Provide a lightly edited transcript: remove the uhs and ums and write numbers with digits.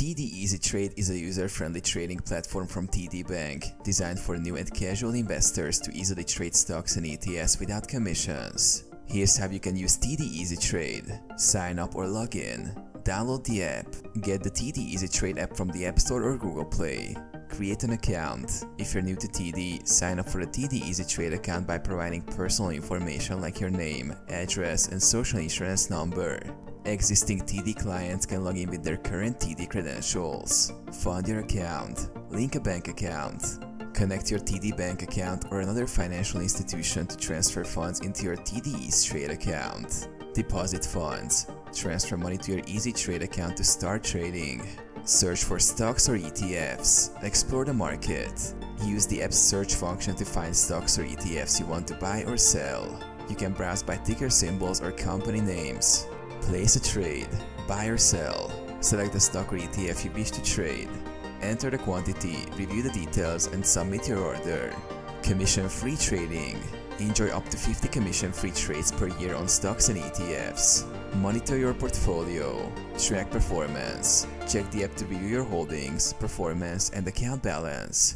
TD Easy Trade is a user-friendly trading platform from TD Bank, designed for new and casual investors to easily trade stocks and ETFs without commissions. Here's how you can use TD Easy Trade. Sign up or log in. Download the app. Get the TD Easy Trade app from the App Store or Google Play. Create an account. If you're new to TD, sign up for a TD Easy Trade account by providing personal information like your name, address, and social insurance number. Existing TD clients can log in with their current TD credentials. Fund your account. Link a bank account. Connect your TD bank account or another financial institution to transfer funds into your TD Easy Trade account. Deposit funds. Transfer money to your Easy Trade account to start trading. Search for stocks or ETFs. Explore the market. Use the app's search function to find stocks or ETFs you want to buy or sell. You can browse by ticker symbols or company names. Place a trade. Buy or sell. Select the stock or ETF you wish to trade. Enter the quantity, review the details, and submit your order. Commission-free trading. Enjoy up to 50 commission-free trades per year on stocks and ETFs. Monitor your portfolio. Track performance. Check the app to review your holdings, performance, and account balance.